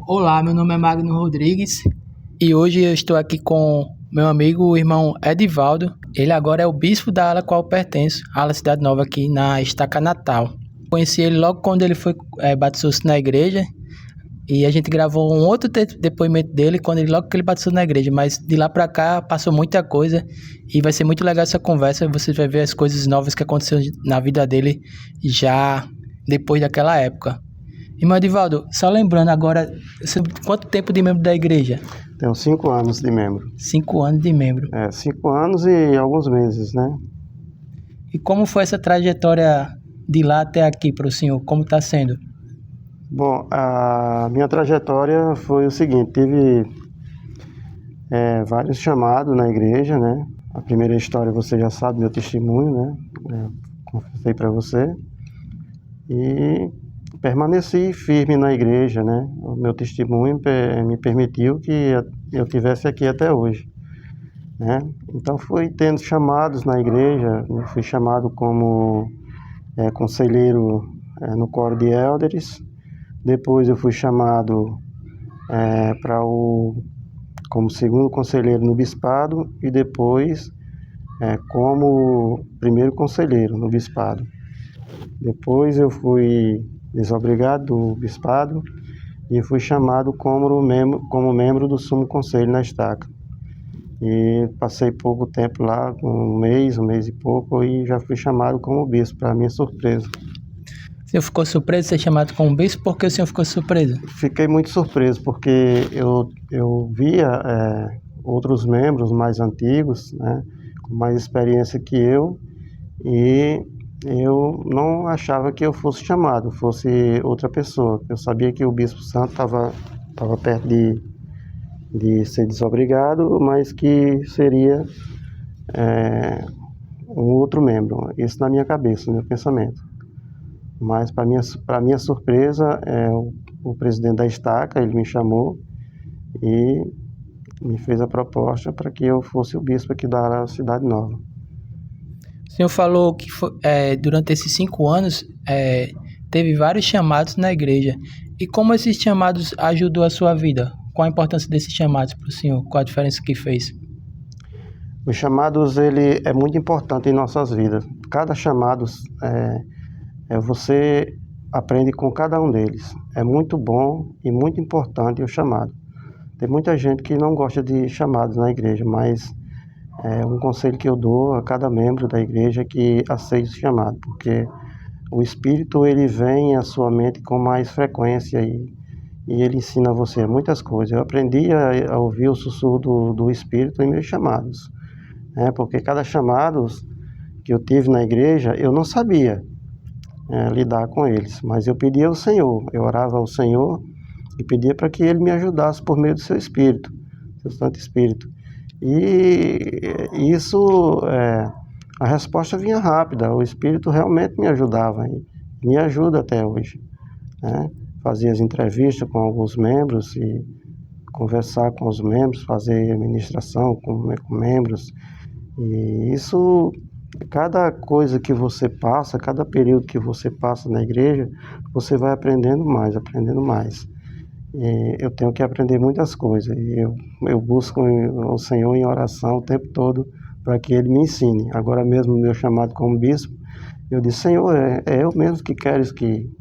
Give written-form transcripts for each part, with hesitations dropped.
Olá, meu nome é Magno Rodrigues e hoje eu estou aqui com meu amigo, o irmão Edivaldo. Ele agora é o bispo da ala a qual eu pertenço, a ala Cidade Nova aqui na Estaca Natal. Conheci ele logo quando ele batizou-se na igreja e a gente gravou um outro depoimento dele logo que ele batizou na igreja, mas de lá pra cá passou muita coisa e vai ser muito legal essa conversa. Você vai ver as coisas novas que aconteceram na vida dele já depois daquela época. Irmão Edivaldo, só lembrando agora, quanto tempo de membro da igreja? Tenho 5 anos de membro. 5 anos de membro. 5 anos e alguns meses, né? E como foi essa trajetória de lá até aqui para o senhor? Como está sendo? Bom, a minha trajetória foi o seguinte, tive vários chamados na igreja, né? A primeira história você já sabe, meu testemunho, né? Confessei para você. E permaneci firme na igreja, né? O meu testemunho me permitiu que eu estivesse aqui até hoje, né? Então fui tendo chamados na igreja, fui chamado como conselheiro no coro de élderes. Depois eu fui chamado como segundo conselheiro no bispado e depois como primeiro conselheiro no bispado. Depois eu fui desobrigado do bispado e fui chamado como membro do Sumo Conselho na Estaca. E passei pouco tempo lá, um mês e pouco, e já fui chamado como bispo, para minha surpresa. O senhor ficou surpreso de ser chamado como bispo? Por que o senhor ficou surpreso? Fiquei muito surpreso, porque eu via outros membros mais antigos, né, com mais experiência que eu, e eu não achava que eu fosse chamado, fosse outra pessoa. Eu sabia que o Bispo Santo estava perto de ser desobrigado, mas que seria um outro membro. Isso na minha cabeça, no meu pensamento. Mas, para minha surpresa, o presidente da Estaca, ele me chamou e me fez a proposta para que eu fosse o bispo aqui da Cidade Nova. O senhor falou que durante esses 5 anos teve vários chamados na igreja. E como esses chamados ajudou a sua vida? Qual a importância desses chamados para o senhor? Qual a diferença que fez? Os chamados, ele é muito importante em nossas vidas. Cada chamado, você aprende com cada um deles. É muito bom e muito importante o chamado. Tem muita gente que não gosta de chamados na igreja, mas um conselho que eu dou a cada membro da igreja é que aceite o chamado, porque o Espírito, ele vem à sua mente com mais frequência e ele ensina a você muitas coisas. Eu aprendi a ouvir o sussurro do Espírito em meus chamados, porque cada chamado que eu tive na igreja, eu não sabia lidar com eles, mas eu pedia ao Senhor, eu orava ao Senhor e pedia para que Ele me ajudasse por meio do seu Espírito, seu Santo Espírito. E isso, a resposta vinha rápida, o Espírito realmente me ajudava, e me ajuda até hoje, né? Fazia as entrevistas com alguns membros e conversar com os membros, fazer ministração com membros, e isso, cada coisa que você passa, cada período que você passa na igreja, você vai aprendendo mais. E eu tenho que aprender muitas coisas e eu busco o Senhor em oração o tempo todo para que Ele me ensine. Agora mesmo no meu chamado como bispo, eu disse: Senhor, é eu mesmo que queres que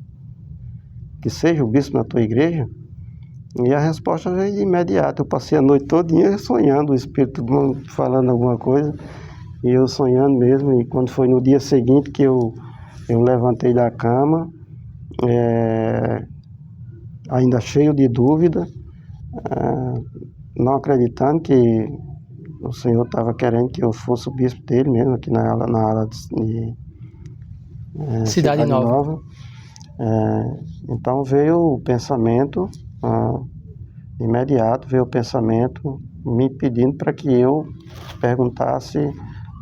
seja o bispo na tua igreja? E a resposta veio de imediato. Eu passei a noite todinha sonhando, o Espírito falando alguma coisa, e eu sonhando mesmo. E quando foi no dia seguinte que eu levantei da cama, ainda cheio de dúvida, não acreditando que o Senhor estava querendo que eu fosse o bispo dele mesmo, aqui na ala de Cidade Nova. Então veio o pensamento, imediato veio o pensamento me pedindo para que eu perguntasse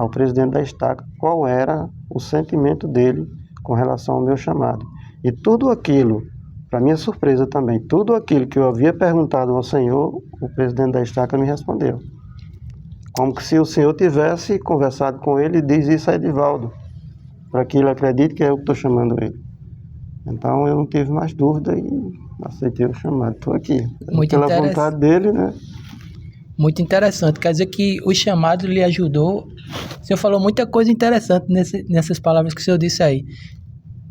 ao presidente da Estaca qual era o sentimento dele com relação ao meu chamado. E tudo aquilo, para minha surpresa também, tudo aquilo que eu havia perguntado ao Senhor, o presidente da Estaca me respondeu. Como que se o Senhor tivesse conversado com ele e diz isso a Edivaldo, para que ele acredite que é eu que estou chamando ele. Então eu não tive mais dúvida e aceitei o chamado, estou aqui. Muito Pela vontade dele, né? Muito interessante, quer dizer que o chamado lhe ajudou. O senhor falou muita coisa interessante nessas palavras que o senhor disse aí.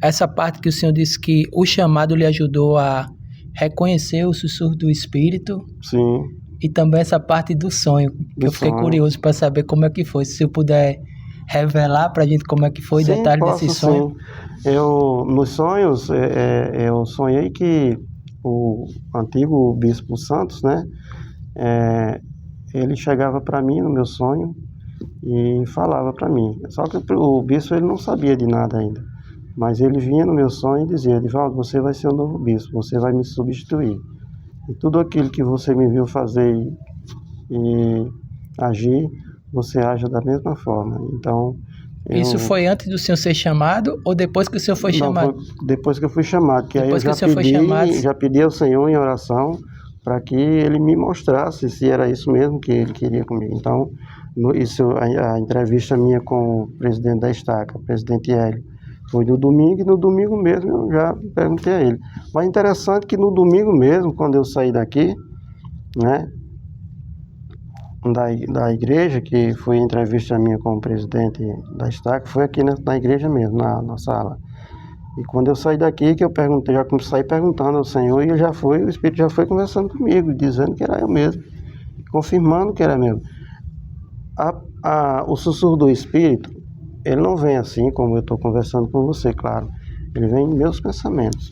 Essa parte que o senhor disse que o chamado lhe ajudou a reconhecer o sussurro do Espírito. Sim. E também essa parte do sonho, que eu fiquei curioso para saber como é que foi. Se eu puder revelar para a gente como é que foi, sim, detalhe posso, desse sonho. Sim. Nos sonhos, eu sonhei que o antigo Bispo Santos, né? Ele chegava para mim no meu sonho e falava para mim. Só que o bispo ele não sabia de nada ainda. Mas ele vinha no meu sonho e dizia: Edivaldo, você vai ser o novo bispo, você vai me substituir. E tudo aquilo que você me viu fazer e agir, você age da mesma forma. Então, isso foi antes do senhor ser chamado ou depois que o senhor foi chamado? Foi depois que eu fui chamado, que depois aí já pedi ao Senhor em oração para que ele me mostrasse se era isso mesmo que ele queria comigo. Então, a entrevista minha com o presidente da Estaca, o presidente Hélio, foi no domingo, e no domingo mesmo eu já perguntei a ele. Mas interessante que no domingo mesmo, quando eu saí daqui, né, da igreja, que foi a entrevista minha com o presidente da Estaca, foi aqui na igreja mesmo, na sala. E quando eu saí daqui, que eu perguntei, já saí perguntando ao Senhor, e o Espírito já foi conversando comigo, dizendo que era eu mesmo, confirmando que era mesmo. O sussurro do Espírito, ele não vem assim como eu estou conversando com você, claro. Ele vem em meus pensamentos.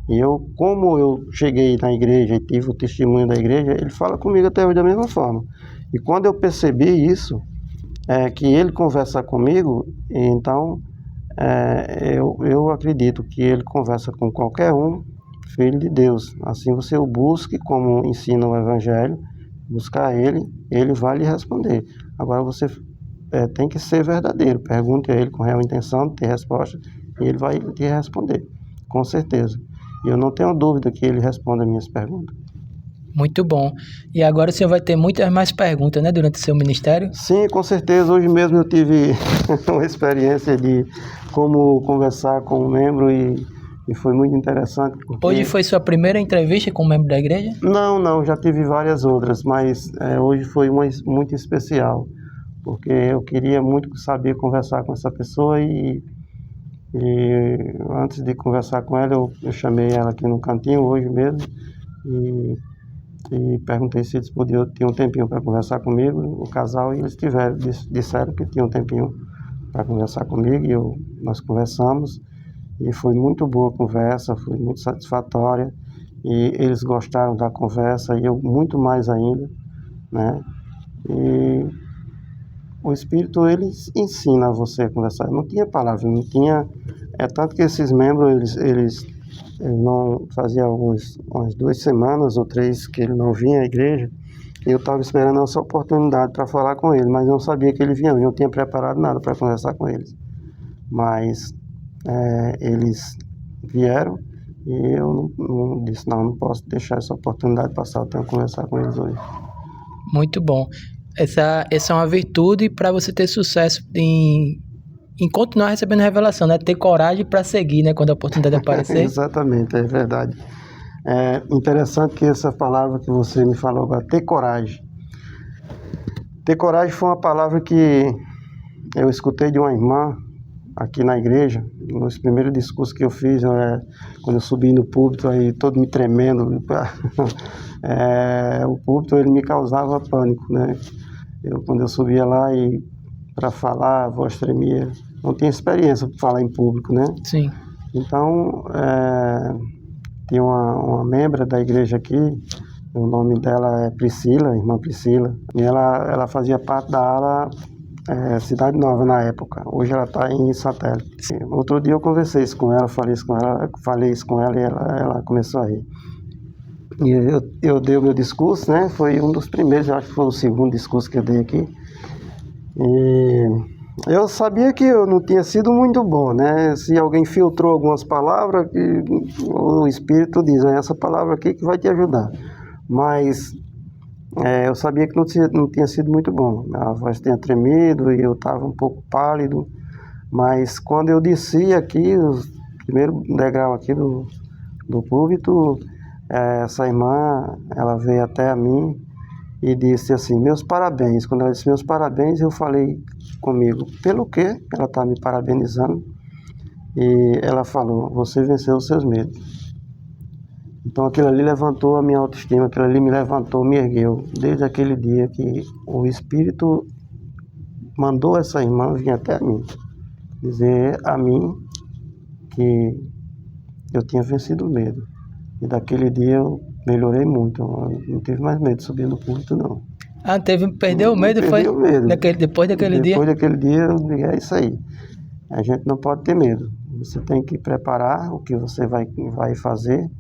E como eu cheguei na igreja e tive o testemunho da igreja, ele fala comigo até hoje da mesma forma. E quando eu percebi isso, que ele conversa comigo, então eu acredito que ele conversa com qualquer um, filho de Deus. Assim você o busque, como ensina o Evangelho, buscar ele vai lhe responder. Agora você tem que ser verdadeiro, pergunte a ele com real intenção de ter resposta, e ele vai te responder, com certeza. E eu não tenho dúvida que ele responda as minhas perguntas. Muito bom. E agora o senhor vai ter muitas mais perguntas, né, durante o seu ministério? Sim, com certeza. Hoje mesmo eu tive uma experiência de como conversar com um membro e foi muito interessante. Hoje foi sua primeira entrevista com um membro da igreja? Não, já tive várias outras, mas hoje foi uma muito especial, porque eu queria muito saber conversar com essa pessoa e antes de conversar com ela, eu chamei ela aqui no cantinho hoje mesmo e perguntei se eles tinham um tempinho para conversar comigo, o casal, e eles disseram que tinham um tempinho para conversar comigo, e nós conversamos, e foi muito boa a conversa, foi muito satisfatória, e eles gostaram da conversa, e eu muito mais ainda, né? E o Espírito, ele ensina você a conversar. Não tinha palavra, não tinha... tanto que esses membros, eles não faziam umas 2 semanas ou 3 que ele não vinha à igreja, e eu estava esperando essa oportunidade para falar com ele, mas não sabia que ele vinha, eu não tinha preparado nada para conversar com eles. Mas eles vieram e eu disse, não posso deixar essa oportunidade passar, eu tenho que conversar com eles hoje. Muito bom. Essa é uma virtude para você ter sucesso em continuar recebendo revelação, né? Ter coragem para seguir, né? Quando a oportunidade aparecer. Exatamente, é verdade. É interessante que essa palavra que você me falou agora, ter coragem. Ter coragem foi uma palavra que eu escutei de uma irmã aqui na igreja, nos primeiros discursos que eu fiz, quando eu subi no púlpito, aí todo me tremendo. O púlpito, ele me causava pânico, né? Quando eu subia lá e para falar, a voz tremia. Não tinha experiência para falar em público, né? Sim. Então, tinha uma membra da igreja aqui, o nome dela é Priscila, irmã Priscila, e ela fazia parte da ala Cidade Nova na época. Hoje ela está em Satélite. Outro dia eu conversei isso com ela, falei isso com ela e ela começou a rir. E eu dei o meu discurso, né? Foi um dos primeiros, eu acho que foi o segundo discurso que eu dei aqui. E eu sabia que eu não tinha sido muito bom, né? Se alguém filtrou algumas palavras, o Espírito diz, essa palavra aqui que vai te ajudar. Mas eu sabia que não tinha sido muito bom. A voz tinha tremido e eu estava um pouco pálido. Mas quando eu desci aqui, o primeiro degrau aqui do púlpito, essa irmã, ela veio até a mim e disse assim, meus parabéns. Quando ela disse meus parabéns, eu falei comigo, pelo quê? Ela está me parabenizando. E ela falou, você venceu os seus medos. Então aquilo ali levantou a minha autoestima, aquilo ali me levantou, me ergueu. Desde aquele dia que o Espírito mandou essa irmã vir até a mim, dizer a mim que eu tinha vencido o medo. E daquele dia eu melhorei muito, eu não tive mais medo de subir no púlpito, não. Ah, perdeu o medo, Perdi o medo. Depois daquele dia? Depois daquele dia eu digo, é isso aí. A gente não pode ter medo. Você tem que preparar o que você vai fazer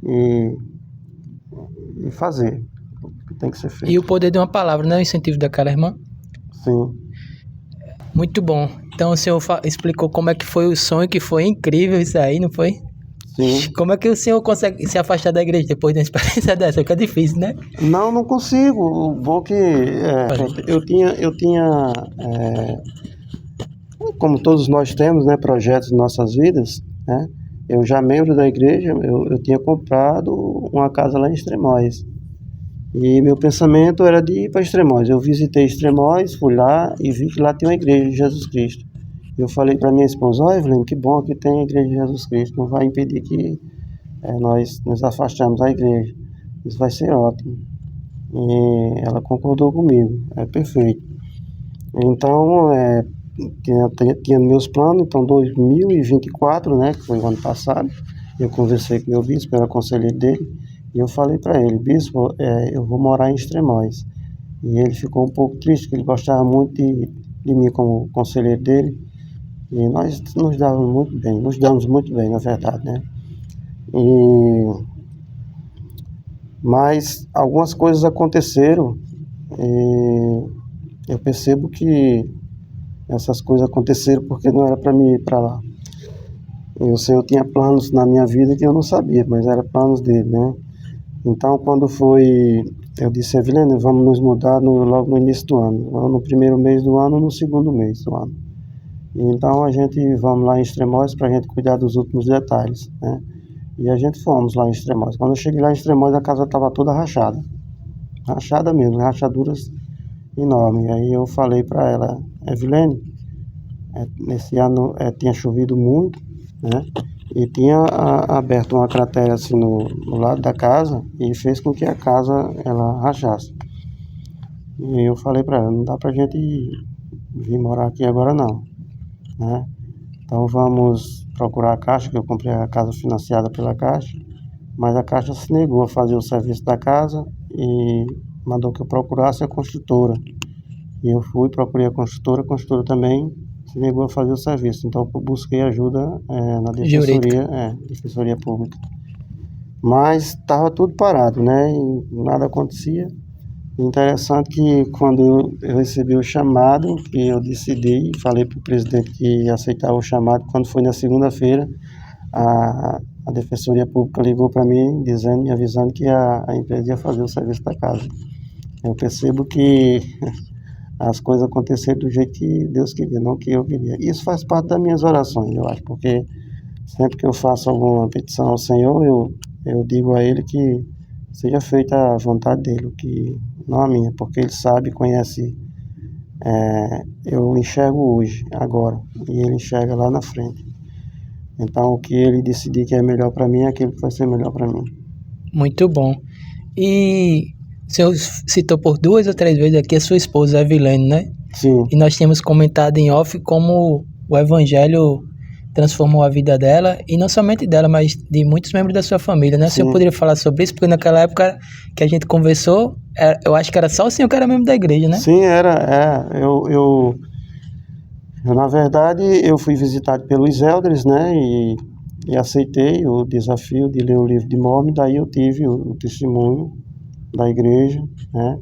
e fazer o que tem que ser feito. E o poder de uma palavra, né? O incentivo daquela irmã? Sim. Muito bom. Então o senhor explicou como é que foi o sonho, que foi incrível isso aí, não foi? Sim. Como é que o senhor consegue se afastar da igreja depois de uma experiência dessa? Porque é difícil, né? Não consigo. O bom que eu tinha como todos nós temos, né, projetos em nossas vidas, né? Eu já membro da igreja, eu tinha comprado uma casa lá em Extremóis. E meu pensamento era de ir para Extremóis. Eu visitei Extremóis, fui lá e vi que lá tem uma igreja de Jesus Cristo. Eu falei para minha esposa, ó Evelyn, que bom que tem a igreja de Jesus Cristo, não vai impedir que nós nos afastamos da igreja. Isso vai ser ótimo. E ela concordou comigo, é perfeito. Então, tinha meus planos, então 2024, né, que foi o ano passado, eu conversei com meu bispo, era conselheiro dele, e eu falei para ele, bispo, eu vou morar em Extremóis. E ele ficou um pouco triste, porque ele gostava muito de mim como conselheiro dele, e nós nos damos muito bem, na verdade, né. Mas algumas coisas aconteceram, e eu percebo que essas coisas aconteceram porque não era para mim ir para lá. E o Senhor tinha planos na minha vida que eu não sabia, mas eram planos dele, né? Então, quando foi, eu disse, Evelyn, vamos nos mudar logo no início do ano, no primeiro mês do ano, no segundo mês do ano. E então a gente vamos lá em Extremóis para a gente cuidar dos últimos detalhes, né? E a gente fomos lá em Extremóis. Quando eu cheguei lá em Extremóis, a casa estava toda rachada mesmo, rachaduras enormes. E aí eu falei para ela, Evelyn, nesse ano tinha chovido muito, né? E tinha aberto uma cratera assim no lado da casa e fez com que a casa ela rachasse. E eu falei para ela, não dá pra gente vir morar aqui agora não, né? Então vamos procurar a Caixa, que eu comprei a casa financiada pela Caixa, mas a Caixa se negou a fazer o serviço da casa e mandou que eu procurasse a construtora. E eu procurei a construtora também se negou a fazer o serviço. Então eu busquei ajuda na Defensoria Pública. Mas estava tudo parado, né? E nada acontecia. Interessante que quando eu recebi o chamado, que eu decidi, falei para o presidente que ia aceitar o chamado, quando foi na segunda-feira, a Defensoria Pública ligou para mim, me avisando que a empresa ia fazer o serviço da casa. Eu percebo que as coisas aconteceram do jeito que Deus queria, não que eu queria. Isso faz parte das minhas orações, eu acho, porque sempre que eu faço alguma petição ao Senhor, eu digo a Ele que seja feita a vontade dEle, que não a minha, porque Ele sabe, conhece. Eu enxergo hoje, agora, e Ele enxerga lá na frente. Então, o que Ele decidir que é melhor para mim é aquilo que vai ser melhor para mim. Muito bom. E o senhor citou por 2 ou 3 vezes aqui a sua esposa, Evelyn, né? Sim. E nós tínhamos comentado em off como o Evangelho transformou a vida dela, e não somente dela, mas de muitos membros da sua família, né? O senhor poderia falar sobre isso? Porque naquela época que a gente conversou, eu acho que era só o senhor que era membro da igreja, né? Sim, era. Eu na verdade, eu fui visitado pelos elders, né? E aceitei o desafio de ler o livro de Mórmon, daí eu tive o testemunho da igreja, né?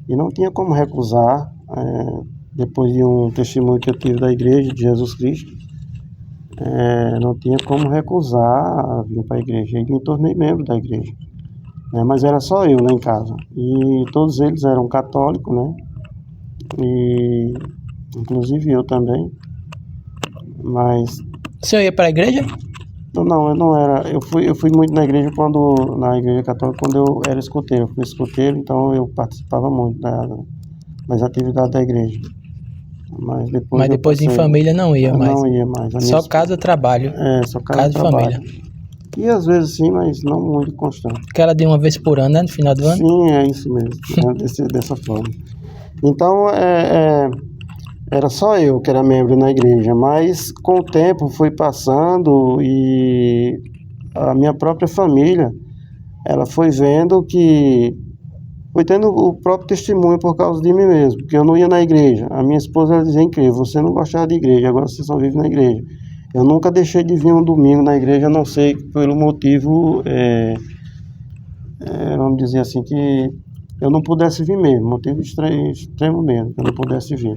E não tinha como recusar, depois de um testemunho que eu tive da igreja de Jesus Cristo, não tinha como recusar vir para a igreja. E me tornei membro da igreja, né? Mas era só eu lá em casa. E todos eles eram católicos, né? E inclusive eu também. Mas o senhor ia para a igreja? Não, eu não era. Eu fui muito na igreja católica quando eu era escoteiro. Eu fui escoteiro, então eu participava muito das atividades da igreja. Mas Mas depois em família não ia eu mais. não ia mais. Só casa, trabalho. Só Casa casa e trabalho. família. E às vezes sim, mas não muito constante. Aquela de uma vez por ano, né? No final do ano? Sim, é isso mesmo. Dessa forma. Então, era só eu que era membro na igreja, mas com o tempo foi passando e a minha própria família, ela foi vendo que foi tendo o próprio testemunho por causa de mim mesmo, porque eu não ia na igreja. A minha esposa ela dizia incrível, você não gostava de igreja, agora você só vive na igreja. Eu nunca deixei de vir um domingo na igreja, a não ser pelo motivo, vamos dizer assim, que eu não pudesse vir mesmo, motivo extremo mesmo, que eu não pudesse vir,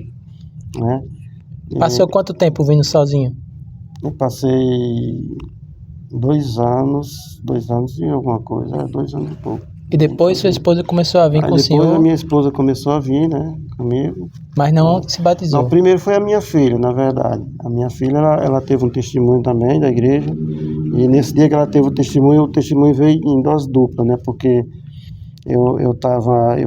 né? Passou quanto tempo vindo sozinho? Eu passei 2 anos e alguma coisa, 2 anos e pouco. E depois sua esposa começou a vir com o senhor? Depois a minha esposa começou a vir, né, comigo. Mas não se batizou? Não, primeiro foi a minha filha, na verdade. A minha filha, ela teve um testemunho também da igreja. E nesse dia que ela teve o testemunho veio em dose dupla, né, porque eu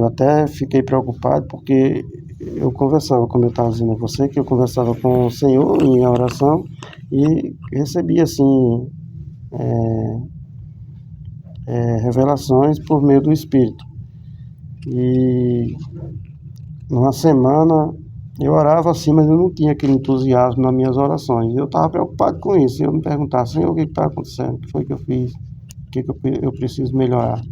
até fiquei preocupado, porque eu conversava, como eu estava dizendo a você, que eu conversava com o Senhor em oração e recebia, assim, revelações por meio do Espírito. E numa semana eu orava assim, mas eu não tinha aquele entusiasmo nas minhas orações. Eu estava preocupado com isso. Eu me perguntava, Senhor, o que está acontecendo? O que foi que eu fiz? O que eu preciso melhorar?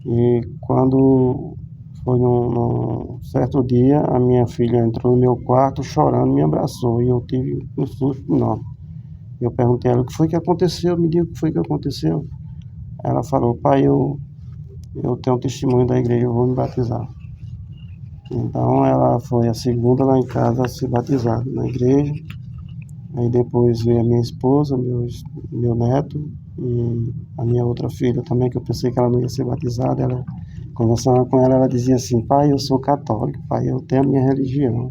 E quando foi num certo dia, a minha filha entrou no meu quarto chorando, me abraçou e eu tive um susto enorme. Eu perguntei a ela, o que foi que aconteceu? Me diga o que foi que aconteceu. Ela falou, pai, eu tenho um testemunho da igreja, eu vou me batizar. Então ela foi a segunda lá em casa a se batizar na igreja. Aí depois veio a minha esposa, meu neto e a minha outra filha também, que eu pensei que ela não ia ser batizada. Ela, conversando com ela, ela dizia assim, pai, eu sou católico, pai, eu tenho a minha religião,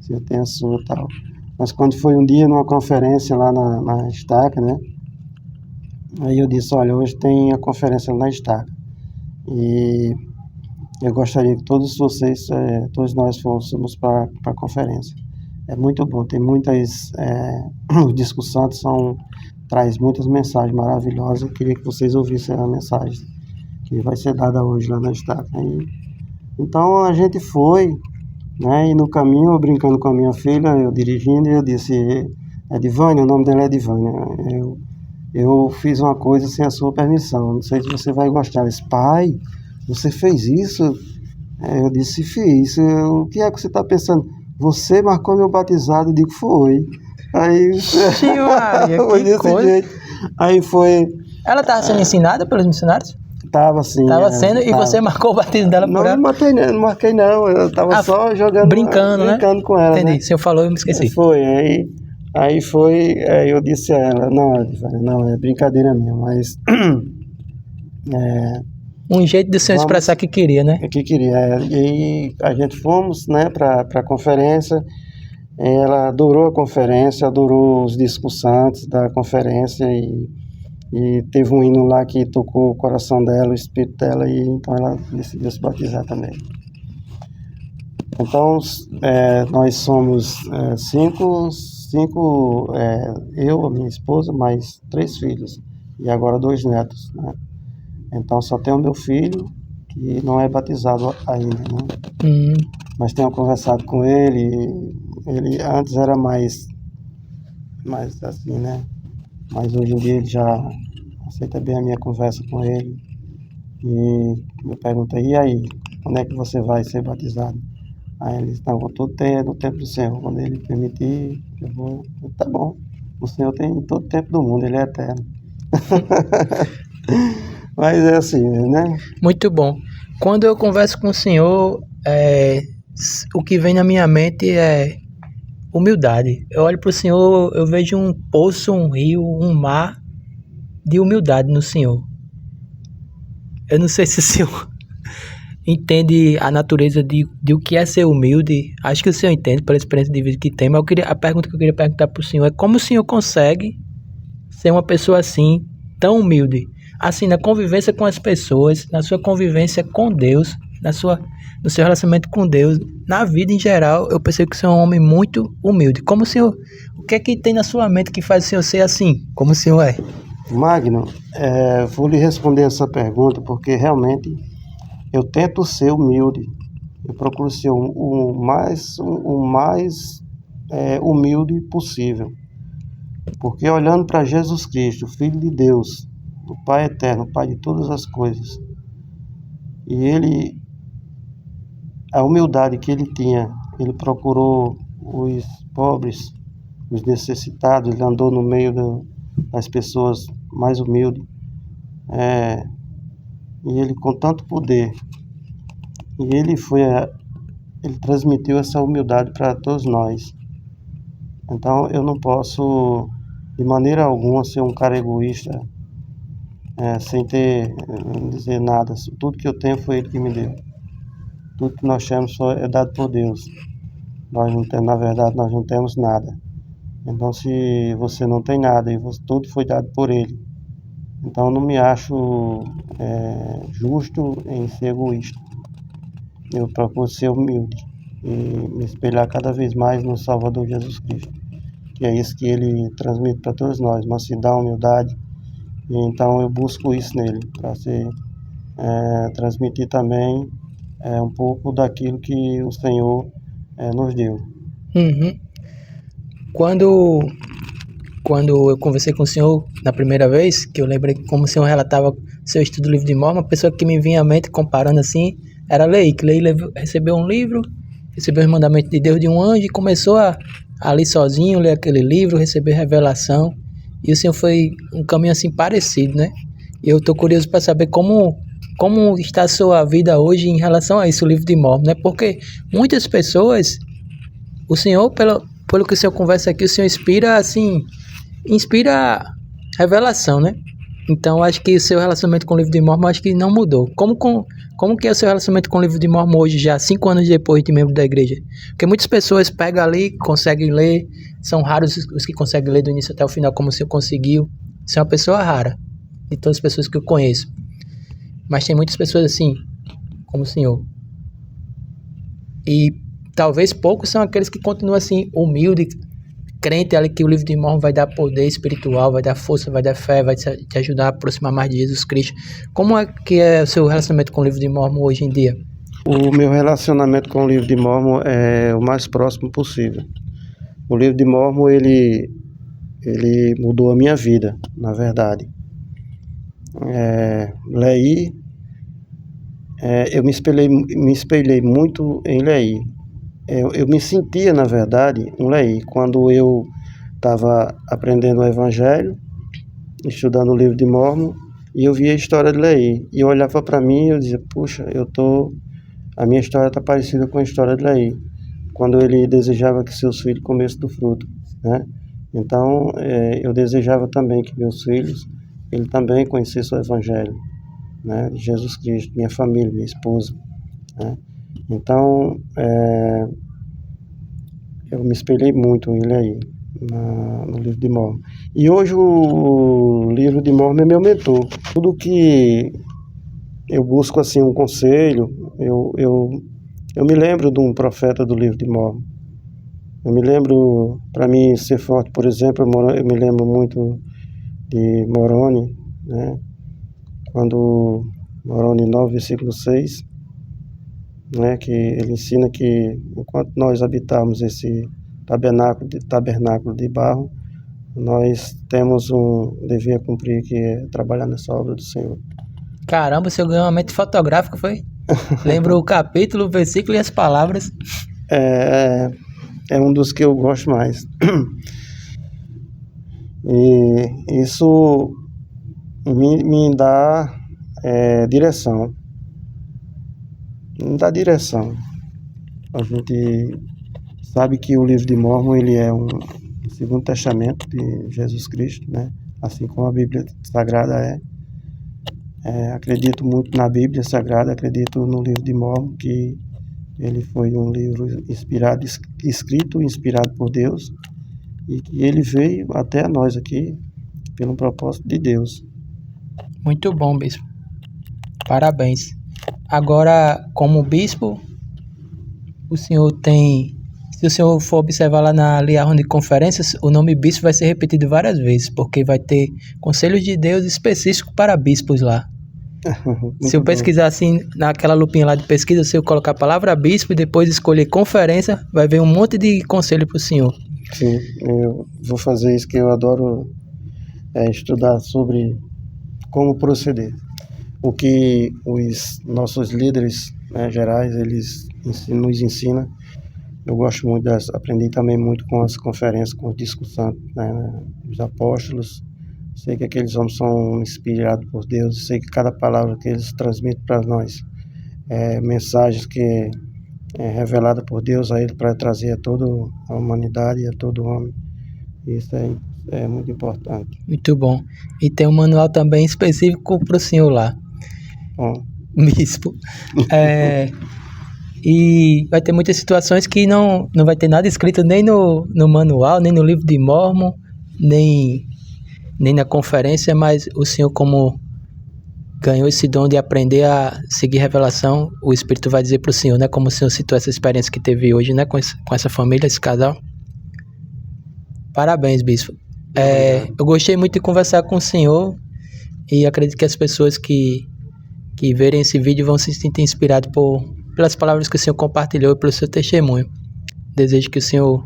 eu tenho a sua e tal. Mas quando foi um dia numa conferência lá na Estaca, né? Aí eu disse, olha, hoje tem a conferência na Estaca e eu gostaria que todos nós fôssemos para a conferência. É muito bom, tem muitas discussões, traz muitas mensagens maravilhosas. Eu queria que vocês ouvissem a mensagem que vai ser dada hoje lá na Estaca. Então a gente foi, né, e no caminho, eu brincando com a minha filha, eu dirigindo, e eu disse, Edivânia, o nome dela é Edivânia, eu fiz uma coisa sem a sua permissão, não sei se você vai gostar. Ela disse, pai, você fez isso? Eu disse, fiz. O que é que você está pensando? Você marcou meu batizado? Eu digo, foi. Aí, foi desse coisa. Jeito. Aí foi... Ela estava sendo ensinada pelos missionários? Estava sim. Estava sendo, e você marcou o batismo dela por ela? Não marquei não, eu estava só jogando... Brincando com ela, entendi, né? Você falou e eu me esqueci. Foi, aí foi, eu disse a ela, não, é brincadeira minha, mas... Um jeito de senhor expressar que queria, né? Que queria. E a gente fomos, né, para a conferência. Ela adorou a conferência, adorou os discursantes da conferência e teve um hino lá que tocou o coração dela, o espírito dela, e então ela decidiu se batizar também. Então, nós somos 5, eu, a minha esposa, mais 3 filhos, e agora 2 netos, né? Então só tem o meu filho, que não é batizado ainda, né? Mas tenho conversado com ele antes era mais assim, né? Mas hoje em dia ele já aceita bem a minha conversa com ele. E eu pergunto, e aí, quando é que você vai ser batizado? Aí ele disse, não, vou todo no tempo do Senhor, quando ele permitir, eu vou. Tá bom, o Senhor tem todo o tempo do mundo, ele é eterno. Mas é assim, né? Muito bom. Quando eu converso com o senhor, o que vem na minha mente é humildade. Eu olho para o senhor, eu vejo um poço, um rio, um mar de humildade no senhor. Eu não sei se o senhor entende a natureza de o que é ser humilde. Acho que o senhor entende pela experiência de vida que tem, mas a pergunta que eu queria perguntar para o senhor é como o senhor consegue ser uma pessoa assim, tão humilde? Assim, na convivência com as pessoas, na sua convivência com Deus, no seu relacionamento com Deus, na vida em geral, eu percebo que você é um homem muito humilde. O que é que tem na sua mente que faz o senhor ser assim, como o senhor é? Magno, vou lhe responder essa pergunta porque realmente eu tento ser humilde. Eu procuro ser o mais humilde possível. Porque olhando para Jesus Cristo, o Filho de Deus, o Pai eterno, o Pai de todas as coisas, e a humildade que ele tinha, ele procurou os pobres, os necessitados, ele andou no meio das pessoas mais humildes, e ele com tanto poder, e ele transmitiu essa humildade para todos nós. Então eu não posso de maneira alguma ser um cara egoísta, sem dizer nada. Tudo que eu tenho foi ele que me deu. Tudo que nós temos é dado por Deus. Nós não temos, na verdade, nós não temos nada. Então, se você não tem nada e tudo foi dado por ele, então eu não me acho justo em ser egoísta. Eu procuro ser humilde e me espelhar cada vez mais no Salvador Jesus Cristo, que é isso que ele transmite para todos nós, mansidão, humildade. E então eu busco isso nele, para transmitir também um pouco daquilo que o Senhor nos deu. Uhum. Quando eu conversei com o senhor na primeira vez, que eu lembrei como o senhor relatava seu estudo do livro de Mormon, a pessoa que me vinha à mente comparando assim era Lei, que Lei recebeu um livro, recebeu os mandamentos de Deus de um anjo e começou a ler sozinho, ler aquele livro, receber revelação. E o senhor foi um caminho assim parecido, né? E eu estou curioso para saber como está a sua vida hoje em relação a isso, o livro de Mormon, né? Porque muitas pessoas, o senhor, pelo que o senhor conversa aqui, o senhor inspira revelação, né? Então, acho que o seu relacionamento com o livro de Mormon, acho que não mudou. Como que é o seu relacionamento com o livro de Mormon hoje, já 5 anos depois de membro da igreja? Porque muitas pessoas pegam ali, conseguem ler, são raros os que conseguem ler do início até o final, como o senhor conseguiu. Você é uma pessoa rara, de todas as pessoas que eu conheço. Mas tem muitas pessoas assim, como o senhor. E talvez poucos são aqueles que continuam assim, humildes, crente ali que o livro de Mormon vai dar poder espiritual, vai dar força, vai dar fé, vai te ajudar a aproximar mais de Jesus Cristo. Como é que é o seu relacionamento com o livro de Mormon hoje em dia? O meu relacionamento com o livro de Mormon é o mais próximo possível. O livro de Mormon, ele mudou a minha vida, na verdade. Eu me espelhei muito em Lei. Eu me sentia, na verdade, um Lei. Quando eu estava aprendendo o Evangelho, estudando o livro de Mormon, e eu via a história de Lei. E eu olhava para mim e eu dizia, puxa, a minha história está parecida com a história de Lei, quando ele desejava que seus filhos comessem do fruto, né? Então, eu desejava também que meus filhos, ele também conhecessem o Evangelho, né, de Jesus Cristo, minha família, minha esposa, né? Então, eu me espelhei muito nele aí, no livro de Mormon. E hoje o livro de Mormon é meu mentor. Tudo que eu busco assim um conselho, eu me lembro de um profeta do livro de Mormon. Eu me lembro, para mim ser forte, por exemplo, eu me lembro muito de Moroni, né? Quando Moroni 9, versículo 6, né, que ele ensina que enquanto nós habitarmos esse tabernáculo de barro, nós temos um dever a cumprir, que é trabalhar nessa obra do Senhor. Caramba, o senhor ganhou uma mente fotográfica, foi? Lembra o capítulo, o versículo e as palavras. É um dos que eu gosto mais. E isso me dá direção. Me dá direção. A gente sabe que o livro de Mormon, ele é um segundo testamento de Jesus Cristo, né? Assim como a Bíblia Sagrada é. Acredito muito na Bíblia Sagrada, acredito no livro de Mormon, que ele foi um livro escrito e inspirado por Deus, e que ele veio até nós aqui pelo propósito de Deus. Muito bom, bispo. Parabéns. Agora, como bispo, o senhor tem... Se o senhor for observar lá na liarra de conferências, o nome bispo vai ser repetido várias vezes, porque vai ter conselhos de Deus específicos para bispos lá. Se eu pesquisar assim, naquela lupinha lá de pesquisa, se eu colocar a palavra bispo e depois escolher conferência, vai ver um monte de conselho para o senhor. Sim, eu vou fazer isso, que eu adoro estudar sobre como proceder. O que os nossos líderes, né, gerais, eles nos ensinam. Eu gosto muito aprendi também muito com as conferências, com as discussões, né, dos apóstolos. Sei que aqueles homens são inspirados por Deus. Sei que cada palavra que eles transmitem para nós é mensagens que é revelada por Deus a ele para trazer a toda a humanidade e a todo homem. Isso é muito importante. Muito bom. E tem um manual também específico para o senhor lá. Bom. Bispo. E vai ter muitas situações que não vai ter nada escrito nem no manual, nem no livro de Mórmon, nem na conferência, mas o senhor, como ganhou esse dom de aprender a seguir revelação, o Espírito vai dizer para o senhor, né? Como o senhor citou essa experiência que teve hoje, né? Com essa família, esse casal. Parabéns, bispo. Eu gostei muito de conversar com o senhor e acredito que as pessoas que verem esse vídeo vão se sentir inspirados pelas palavras que o senhor compartilhou e pelo seu testemunho. Desejo que o senhor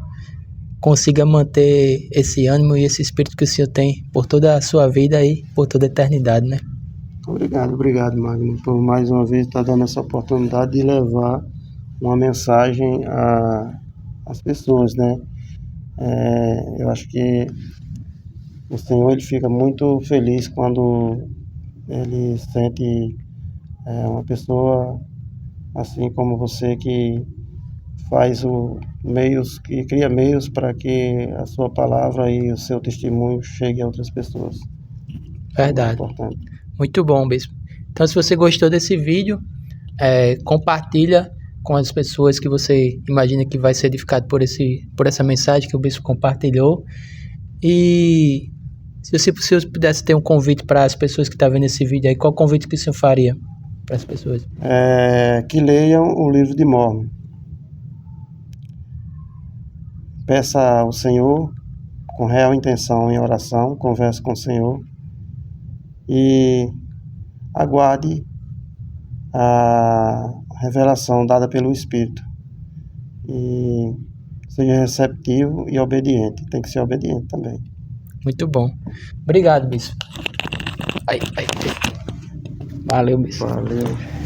consiga manter esse ânimo e esse espírito que o senhor tem por toda a sua vida e por toda a eternidade, né? Obrigado, Magno, por mais uma vez estar dando essa oportunidade de levar uma mensagem às pessoas, né? Eu acho que o Senhor, ele fica muito feliz quando ele sente uma pessoa assim como você, que faz que cria meios para que a sua palavra e o seu testemunho chegue a outras pessoas. Verdade. É importante. Muito bom, bispo. Então, se você gostou desse vídeo, compartilha com as pessoas que você imagina que vai ser edificado por essa mensagem que o bispo compartilhou. E se o senhor pudesse ter um convite para as pessoas que estão vendo esse vídeo aí, qual convite que o senhor faria para as pessoas? Que leiam o livro de Mórmon. Peça ao Senhor com real intenção em oração, converse com o Senhor e aguarde a revelação dada pelo Espírito. E seja receptivo e obediente. Tem que ser obediente também. Muito bom. Obrigado, bispo. Valeu, bispo. Valeu.